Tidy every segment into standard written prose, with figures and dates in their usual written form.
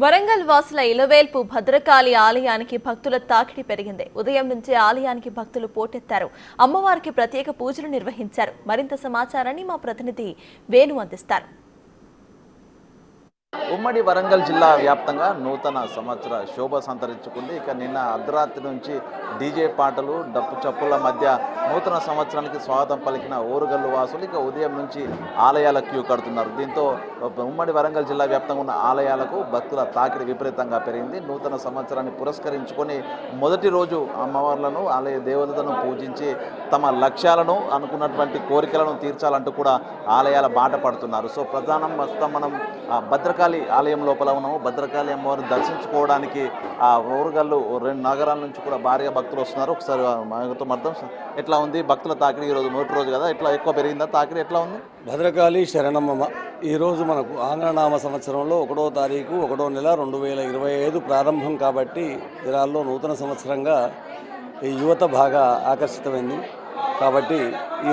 వరంగల్ వాసుల ఇలవేల్పు భద్రకాళి ఆలయానికి భక్తుల తాకిడి పెరిగింది. ఉదయం నుంచే ఆలయానికి భక్తులు పోటెత్తారు. అమ్మవారికి ప్రత్యేక పూజలు నిర్వహించారు. మరింత సమాచారాన్ని మా ప్రతినిధి వేణు అందిస్తారు. ఉమ్మడి వరంగల్ జిల్లా వ్యాప్తంగా నూతన సంవత్సర శోభ సంతరించుకుంది. ఇక నిన్న అర్ధరాత్రి నుంచి డీజే పాటలు డప్పు చప్పుల మధ్య నూతన సంవత్సరానికి స్వాగతం పలికిన ఓరుగల్లు వాసులు ఇక ఉదయం నుంచి ఆలయాల క్యూ కడుతున్నారు. దీంతో ఉమ్మడి వరంగల్ జిల్లా వ్యాప్తంగా ఉన్న ఆలయాలకు భక్తుల తాకిడి విపరీతంగా పెరిగింది. నూతన సంవత్సరాన్ని పురస్కరించుకొని మొదటి రోజు అమ్మవార్లను ఆలయ దేవతలను పూజించి తమ లక్ష్యాలను అనుకున్నటువంటి కోరికలను తీర్చాలంటూ కూడా ఆలయాల బాట పడుతున్నారు. సో ప్రధానం మొత్తం మనం భద్రకాళి ఆలయం లోపల ఉన్నాము. భద్రకాళి అమ్మవారిని దర్శించుకోవడానికి ఆ ఓరుగల్లు 2 నగరాల నుంచి కూడా భారీగా భక్తులు వస్తున్నారు. ఒకసారి అర్థం ఎట్లా ఉంది భక్తుల తాకిడి? ఈరోజు మొదటి రోజు కదా, ఎట్లా ఎక్కువ పెరిగిందా తాకిడి? ఎట్లా ఉంది? భద్రకాళి శరణమ్మ ఈరోజు మనకు ఆంగ్లనామ సంవత్సరంలో 1వ తారీఖు 1వ నెల 2025 ప్రారంభం కాబట్టి దినాల్లో నూతన సంవత్సరంగా ఈ యువత బాగా ఆకర్షితమైంది. కాబట్టి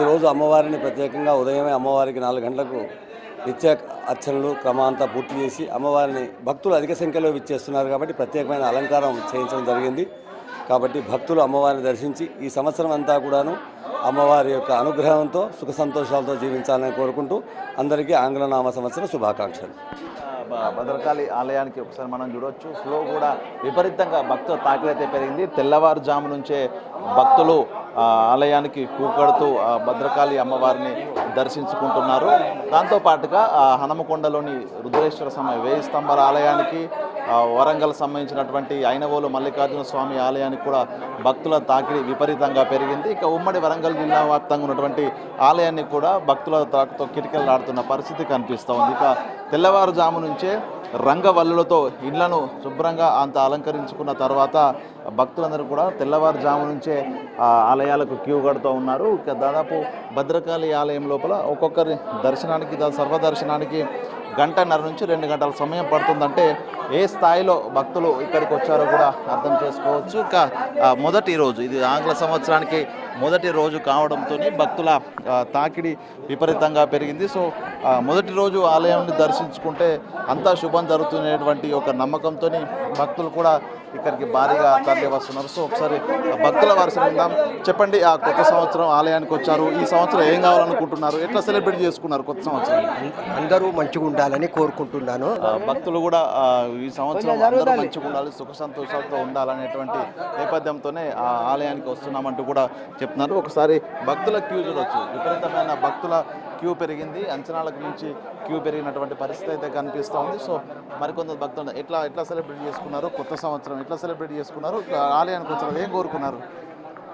ఈరోజు అమ్మవారిని ప్రత్యేకంగా ఉదయమే అమ్మవారికి 4 గంటలకు నిత్య అర్చనలు క్రమాంతా పూర్తి చేసి అమ్మవారిని భక్తులు అధిక సంఖ్యలో విచ్చేస్తున్నారు కాబట్టి ప్రత్యేకమైన అలంకారం చేయించడం జరిగింది. కాబట్టి భక్తులు అమ్మవారిని దర్శించి ఈ సంవత్సరం అంతా కూడాను అమ్మవారి యొక్క అనుగ్రహంతో సుఖ సంతోషాలతో జీవించాలని కోరుకుంటూ అందరికీ ఆంగ్లనామ సంవత్సరం శుభాకాంక్షలు. భద్రకాళి ఆలయానికి ఒకసారి మనం చూడవచ్చు. ఫ్లో కూడా విపరీతంగా భక్తుల తాకిడి అయితే పెరిగింది. తెల్లవారుజాము నుంచే భక్తులు ఆలయానికి కూకడుతూ భద్రకాళి అమ్మవారిని దర్శించుకుంటున్నారు. దాంతోపాటుగా హనుమకొండలోని రుద్రేశ్వర స్వామి 1000 స్తంభాల ఆలయానికి, వరంగల్ సంబంధించినటువంటి ఐనవోలు మల్లికార్జున స్వామి ఆలయానికి కూడా భక్తుల తాకిడి విపరీతంగా పెరిగింది. ఇక ఉమ్మడి వరంగల్ జిల్లా వ్యాప్తంగా ఉన్నటువంటి ఆలయాన్ని కూడా భక్తుల తాకుతో కిటకిటలాడుతున్న పరిస్థితి కనిపిస్తూ ఉంది. ఇక తెల్లవారుజాము నుంచే రంగవల్లులతో ఇళ్లను శుభ్రంగా అంత అలంకరించుకున్న తర్వాత భక్తులందరూ కూడా తెల్లవారుజాము నుంచే ఆలయాలకు క్యూ కడుతూ ఉన్నారు. ఇక దాదాపు భద్రకాళి ఆలయం లోపల ఒక్కొక్కరి దర్శనానికి సర్వదర్శనానికి 1.5 నుంచి 2 గంటల సమయం పడుతుందంటే ఏ స్థాయిలో భక్తులు ఇక్కడికి వచ్చారో కూడా అర్థం చేసుకోవచ్చు. ఇక మొదటి రోజు, ఇది ఆంగ్ల సంవత్సరానికి మొదటి రోజు కావడంతో భక్తుల తాకిడి విపరీతంగా పెరిగింది. సో మొదటి రోజు ఆలయాన్ని దర్శించుకుంటే అంతా శుభం జరుగుతున్నటువంటి ఒక నమ్మకంతో భక్తులు కూడా ఇక్కడికి భారీగా తరలి వస్తున్నారు. సో ఒకసారి భక్తుల వరుస విందాం. చెప్పండి, ఆ కొత్త సంవత్సరం ఆలయానికి వచ్చారు, ఈ సంవత్సరం ఏం కావాలనుకుంటున్నారు, ఎట్లా సెలబ్రేట్ చేసుకున్నారు కొత్త సంవత్సరం? అందరూ మంచిగా ఉండాలని కోరుకుంటున్నాను. భక్తులు కూడా ఈ సంవత్సరం అందరూ మంచిగా ఉండాలి, సుఖ సంతోషాలతో ఉండాలనేటువంటి నేపథ్యంతోనే ఆ ఆలయానికి వస్తున్నామంటూ కూడా చెప్తున్నారు. ఒకసారి భక్తుల క్యూ చూడవచ్చు. విపరీతమైన భక్తుల క్యూ పెరిగింది. అంచనాలకు మించి క్యూ పెరిగినటువంటి పరిస్థితి అయితే కనిపిస్తూ ఉంది. సో మరికొంత భక్తులు ఎట్లా సెలబ్రేట్ చేసుకున్నారు కొత్త సంవత్సరం, ఎట్లా సెలబ్రేట్ చేసుకున్నారు, ఆలయానికి వచ్చారు, ఏం కోరుకున్నారు?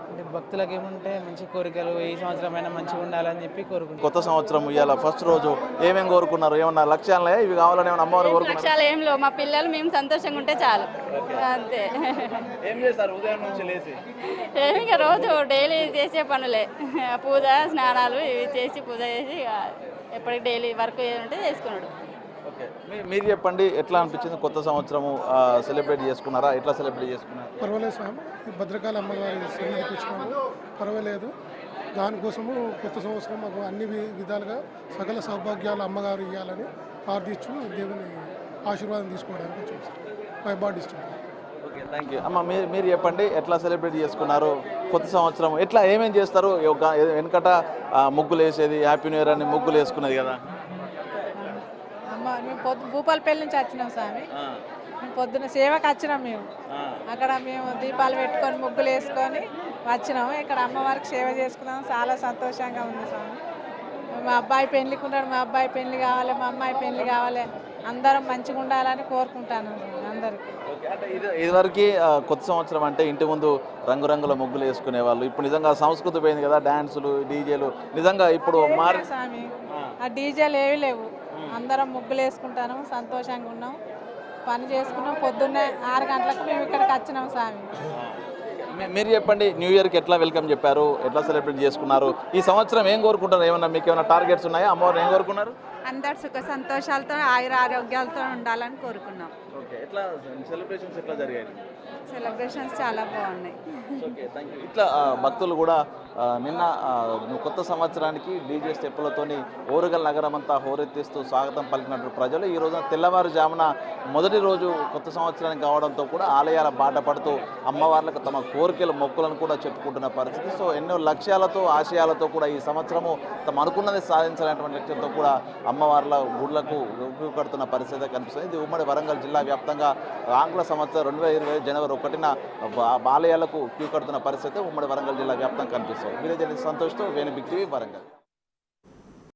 అంటే భక్తులకు ఏముంటే మంచి కోరికలు, ఈ సంవత్సరం అయినా మంచిగా ఉండాలని చెప్పి కోరుకుంటారు. కొత్త సంవత్సరం ఇవాళ ఫస్ట్ రోజు ఏమేమి కోరుకున్నారు? ఏమన్నా లక్ష్యాలే ఇవి కావాలని ఏమన్నా అమ్మవారు కోరుకున్నారు? లక్ష్యాలు ఏం లేవు, మా పిల్లలు మేము సంతోషంగా ఉంటే చాలు, అంతే. ఏం చేస్తారు ఉదయం నుంచి లేచి? ఏమి ఇక రోజు డైలీ చేసే పనులే, పూజ స్నానాలు ఇవి చేసి పూజ చేసి ఎప్పటికి డైలీ వర్క్ ఉంటే చేసుకున్నాడు. ఓకే, మీరు చెప్పండి, ఎట్లా అనిపించింది కొత్త సంవత్సరము? సెలబ్రేట్ చేసుకున్నారా? ఎట్లా సెలబ్రేట్ చేసుకున్నారు? పర్వాలేదు స్వామి, భద్రకాళి అమ్మగారి సన్నిధికి వచ్చినాము, పర్వాలేదు. దానికోసము కొత్త సంవత్సరం మాకు అన్ని విధాలుగా సకల సౌభాగ్యాలు అమ్మగారు ఇవ్వాలని ప్రార్థించు దేవుని ఆశీర్వాదం తీసుకోవడానికి వచ్చాము సార్. మై బాడీ ఇష్టం. Okay, thank you. అమ్మ, మీరు చెప్పండి, ఎట్లా సెలబ్రేట్ చేసుకున్నారు కొత్త సంవత్సరం? ఎట్లా ఏమేమి చేస్తారు? వెనకట ముగ్గులు వేసేది, హ్యాపీ న్యూ ఇయర్ అని ముగ్గులు వేసుకున్నది కదా. మేము భూపాలపల్లి నుంచి వచ్చినాం స్వామి. మేము పొద్దున్న సేవకి వచ్చినాం. మేము అక్కడ మేము దీపాలు పెట్టుకొని ముగ్గులు వేసుకొని వచ్చినాము. ఇక్కడ అమ్మవారికి సేవ చేసుకున్నాం. చాలా సంతోషంగా ఉంది స్వామి. మా అబ్బాయి పెళ్లికి ఉన్నాడు, మా అబ్బాయి పెళ్లి కావాలి, మా అమ్మాయి పెళ్లి కావాలి, అందరం మంచిగా ఉండాలని కోరుకుంటాను అందరికీ. ఇదివరకు కొత్త సంవత్సరం అంటే ఇంటి ముందు రంగురంగుల ముగ్గులు వేసుకునే వాళ్ళు. ఇప్పుడు నిజంగా సంస్కృతి పోయింది కదా, డాన్సులు, డీజేలు. నిజంగా ఇప్పుడు మారి స్వామి ఆ డీజేలు ఏవి లేవు, అందరం ముగ్గులు వేసుకుంటాను, సంతోషంగా ఉన్నాం, పని చేసుకున్నాం. పొద్దున్నే 6 గంటలకు మేము ఇక్కడికి వచ్చినాం స్వామి. మీరు చెప్పండి, న్యూ ఇయర్కి ఎట్లా వెల్కమ్ చెప్పారు, ఎట్లా సెలబ్రేట్ చేసుకున్నారు? ఈ సంవత్సరం ఏం కోరుకుంటారు? ఏమన్నా మీకు ఏమైనా టార్గెట్స్ ఉన్నాయా? అమ్మవారు ఏం కోరుకున్నారు? అందరు సుఖ సంతోషాలతో ఆయుర ఆరోగ్యాలతో ఉండాలని కోరుకున్నాం. ఓకే, ఎట్లా సెలబ్రేషన్స్ ఎట్లా జరిగాయి? సెలబ్రేషన్స్ చాలా బాగున్నాయి. Okay, thank you. ఇట్లా భక్తులు కూడా నిన్న కొత్త సంవత్సరానికి డీజే స్టెప్పులతోని ఓరుగల్ నగరం అంతా హోరెత్తిస్తూ స్వాగతం పలికినట్టు ప్రజలు ఈ రోజున తెల్లవారుజామున మొదటి రోజు కొత్త సంవత్సరానికి కావడంతో కూడా ఆలయాల బాట పడుతూ అమ్మవార్లకు తమ కోరికలు మొక్కులను కూడా చెప్పుకుంటున్న పరిస్థితి. సో ఎన్నో లక్ష్యాలతో ఆశయాలతో కూడా ఈ సంవత్సరము తమ అనుకున్నది సాధించాలనేటువంటి లక్ష్యంతో కూడా అమ్మవార్ల గుడ్లకు ఉపయోగపడుతున్న పరిస్థితి కనిపిస్తుంది. ఇది ఉమ్మడి వరంగల్ జిల్లా వ్యాప్తంగా ఆంగ్ల సంవత్సరం 2020 జనవరి 1న ఆలయాలకు క్యూ కడుతున్న పరిస్థితి ఉమ్మడి వరంగల్ జిల్లా వ్యాప్తంగా కనిపిస్తుంది. మీరే సంతోష్తో వేణు బిగ్ టీవీ వరంగల్.